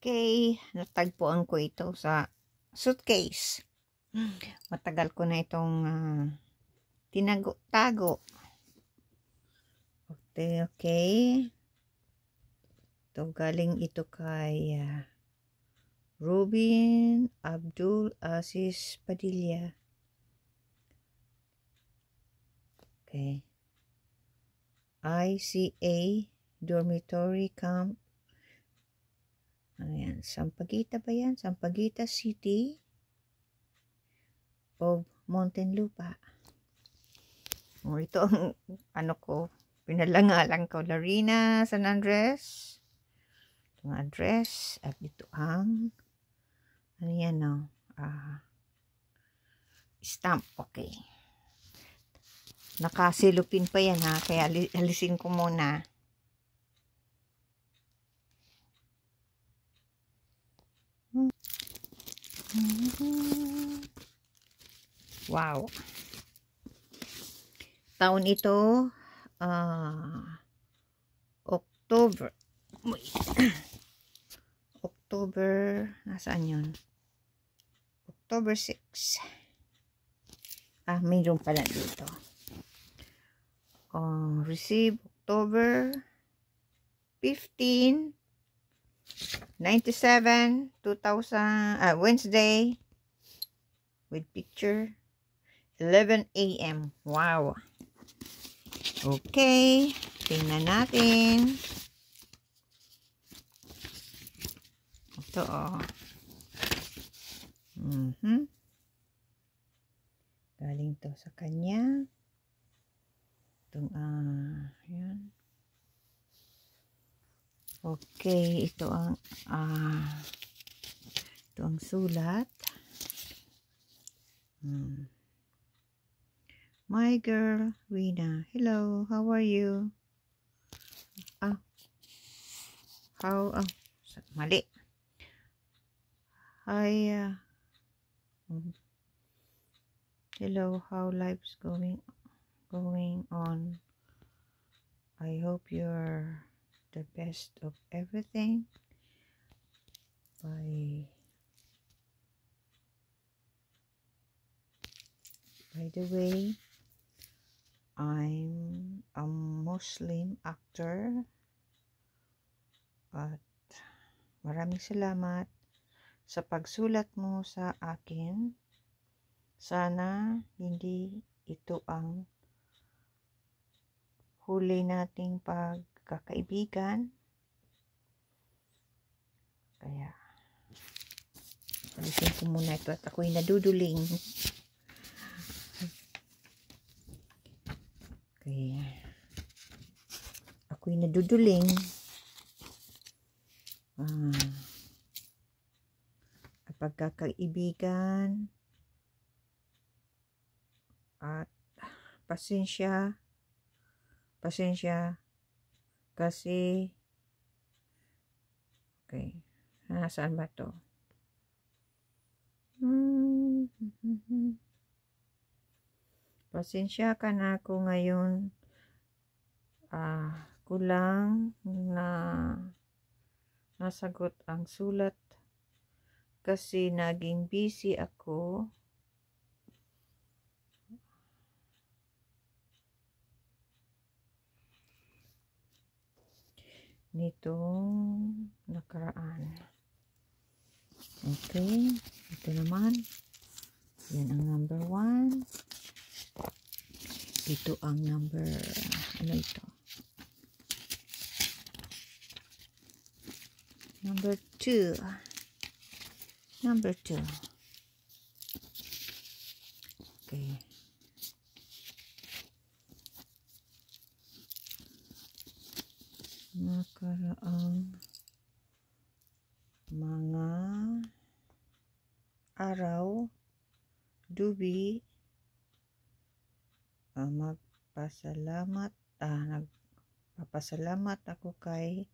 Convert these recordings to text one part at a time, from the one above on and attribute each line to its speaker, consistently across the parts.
Speaker 1: Okay, natagpuan ko ito sa suitcase. Matagal ko na itong tinago-tago. Okay. Ito galing ito kay Rubin Abdul Aziz Padilla. Okay. ICA Dormitory Camp. Ayan, Sampaguita ba yan? Sampaguita City of Muntinlupa. Ito ang ano ko, pinalangalan ko, Larina San Andres. Ito ang address. At ito ang ano yan, no? Stamp. Okay. Nakasilupin pa yan, ha? Kaya alisin ko muna. Wow. Taon ito, October. October, nasaan yun? October 6. Mayroon pala dito. Receive October 15, 97, 2000, Wednesday, with picture, 11 a.m. Wow. Okay, tingnan natin. Ito, galing to sa kanya. Itong, yan. Okay, ito ang sulat. My girl, Rina. Hello, how are you? Mali. Hi, hello, how life's going on? I hope you're the best of everything. By the way, I'm a Muslim actor at maraming salamat sa pagsulat mo sa akin. Sana hindi ito ang huli nating pagkakaibigan. Kaya alisin ko muna ito at ako'y naduduling. Kaya ako'y naduduling. Pagkakaibigan at pasensya kasi okay, nasaan ba to? Pasensya ka na ako ngayon, kulang na nasagot ang sulat kasi naging busy ako. Nitong nakaraan. Okay, ito naman. Yan ang number 1. Ito ang number, ano ito? Number 2. Number 2. Okay. Nakaraang mga araw, Dubi, nagpapasalamat ako kay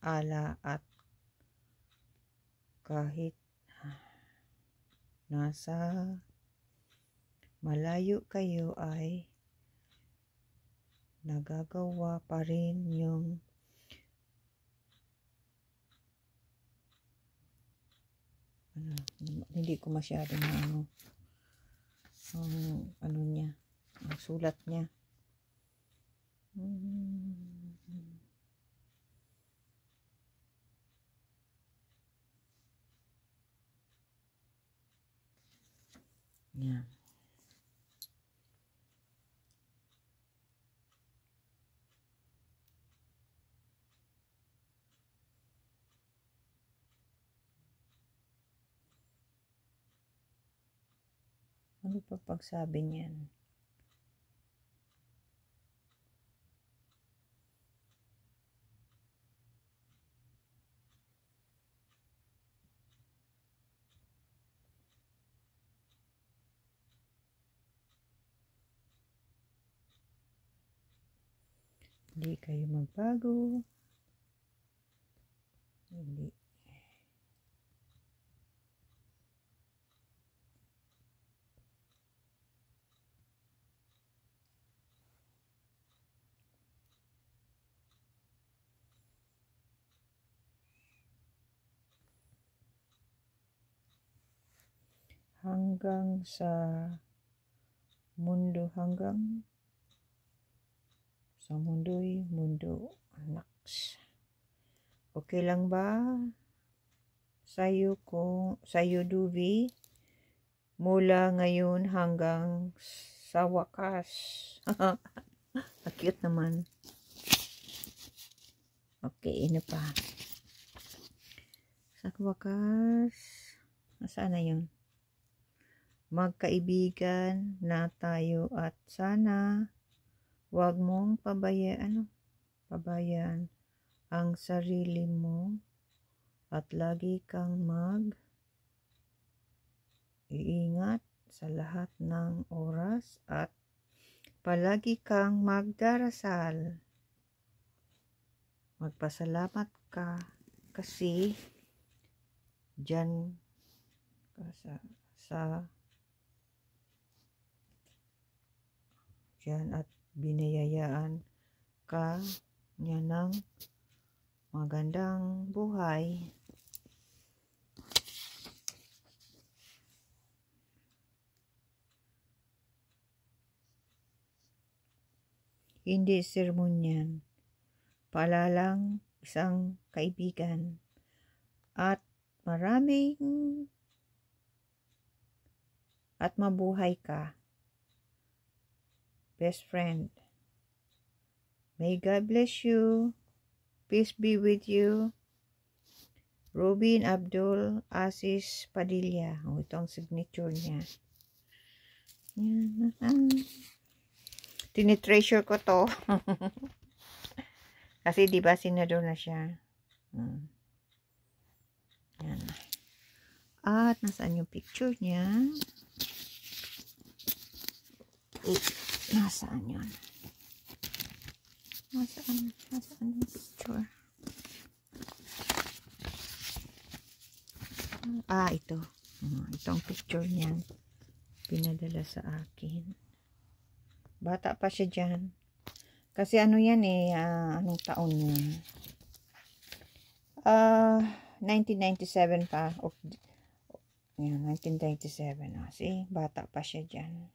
Speaker 1: Allah at kahit nasa malayo kayo ay nagagawa pa rin yung hindi ko masyadong ano niya, ang sulat niya. Yan. Ano pa pagsabi niyan? Hindi kayo magbago. Hindi. Hanggang sa mundo, hanggang sa mundo'y mundo, anak. Okay lang ba sa'yo Duvi, mula ngayon hanggang sa wakas? Cute naman. Okay, ano pa? Sa wakas, nasaan na yun? Magkaibigan na tayo at sana wag mong pabayaan ang sarili mo at lagi kang mag-iingat sa lahat ng oras at palagi kang magdarasal. Magpasalamat ka kasi dyan ka dyan at binayayaan ka niya ng magandang buhay. Hindi sermon yan. Paalalang isang kaibigan at mabuhay ka. Best friend. May God bless you. Peace be with you. Robin Abdul Aziz Padilla. Ito ang signature niya. Tinitreasure ko to. Kasi diba senador na siya. Yan. At nasaan yung picture niya? Nasaan yun? Nasaan yung picture? Ito. Itong picture niyan. Pinadala sa akin. Bata pa siya dyan. Kasi ano yan anong taon niya? 1997 pa. Yan, 1997. See, bata pa siya dyan.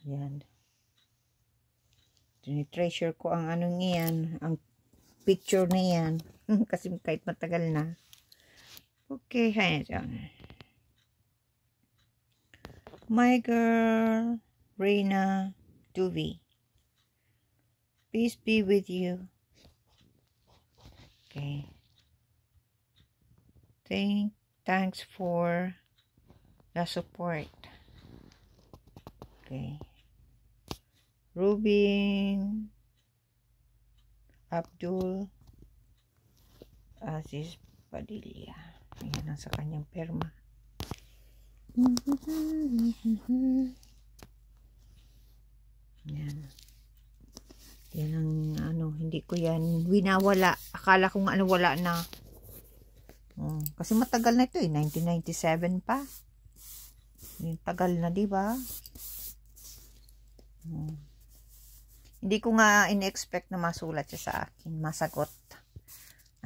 Speaker 1: Yan. Treasure ko ang anong iyan, ang picture na yan. Kasi kahit matagal na. Okay, yan. My girl, Reina Duvi. Peace be with you. Okay. Thanks for the support. Okay. Robin Abdul Aziz Padilla. Ayan, nasa kanyang perma. Yan. Yan ang hindi ko yan winawala. Akala ko nga wala na. Kasi matagal na ito 1997 pa. Tagal na, di ba? Hindi ko nga in-expect na masulat siya sa akin. Masagot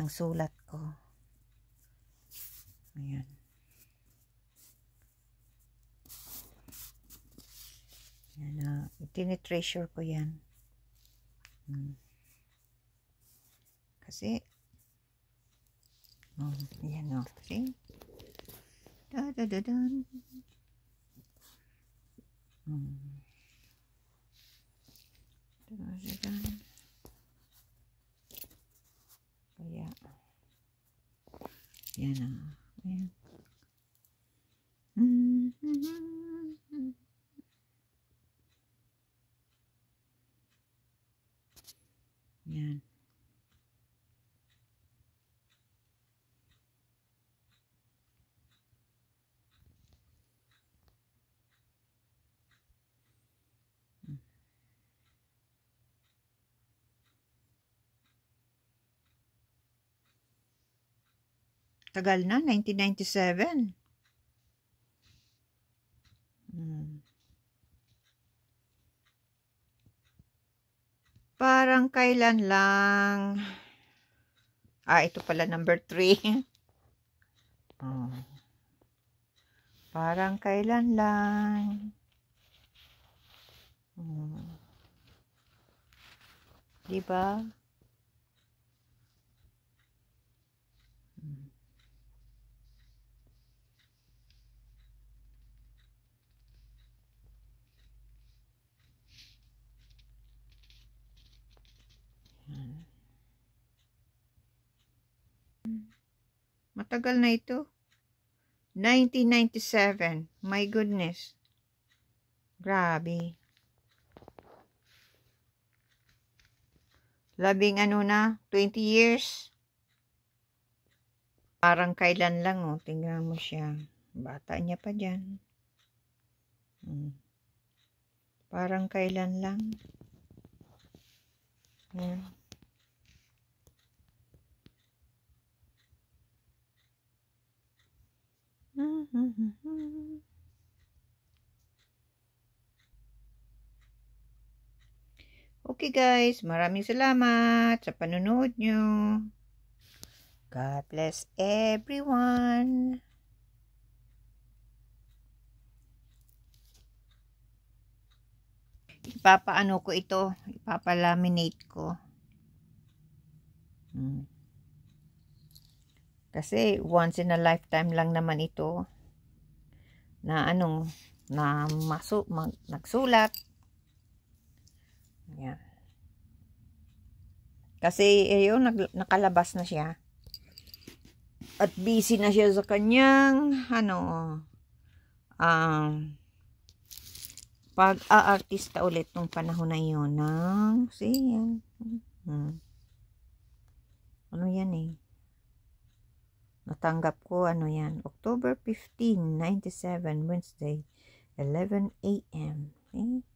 Speaker 1: ang sulat ko. Ayan. Ayan na. Tinitreasure ko yan. Kasi, ayan o. See? Da-da-da-dan. Da-da-da-dan. Kaya, yan o. Ayan. Yan. Tagal na, 1997. Parang kailan lang. Ito pala number 3. Parang kailan lang. Diba? Matagal na ito. 1997. My goodness. Grabe. Labing 20 years. Parang kailan lang tingnan mo siya. Bata niya pa dyan. Parang kailan lang. Yan. Okay guys, maraming salamat sa panonood nyo. God bless everyone. Ipapaano ko ito, ipapalaminate ko. Kasi once in a lifetime lang naman ito na nagsulat. Yan. Kasi nakalabas na siya. At busy na siya sa kanyang pag-aartista ulit nung panahon na yun. See, yan. Ano yan eh? Natanggap ko, yan? October 15, 97, Wednesday, 11 a.m. Okay?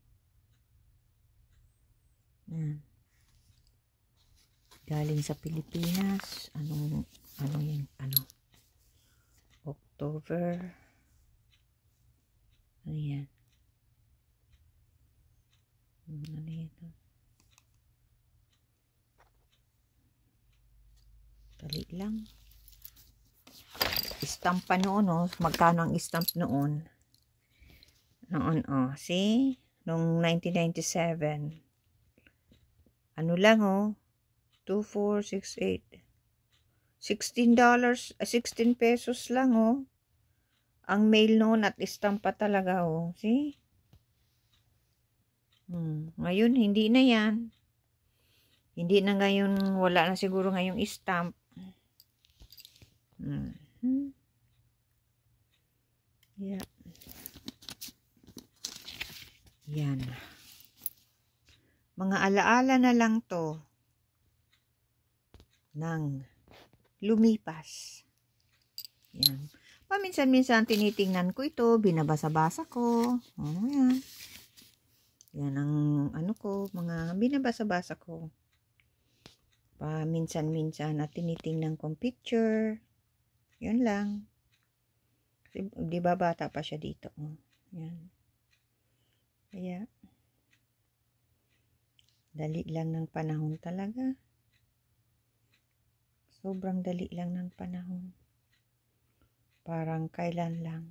Speaker 1: Yan. Galing sa Pilipinas. Ano yan? October. Ano yan? Ano yan? Dali lang. Stamp pa noon, magkano ang stamp noon? See? Noong 1997. Ano lang, 2468. $16, 16 pesos lang, ang mail noon at stamp pa talaga, see? Ngayon, hindi na yan. Hindi na ngayon, wala na siguro ngayong stamp. Yeah. Yan. Mga alaala na lang to ng lumipas. Yan. Paminsan-minsan tinitingnan ko ito, binabasa-basa ko. Yan. Yan ang mga binabasa-basa ko. Paminsan-minsan at tinitingnan kong picture. Yan lang. Kasi, di ba bata pa siya dito? Yan. Kaya, Dali lang ng panahon talaga. Sobrang dali lang ng panahon. Parang kailan lang.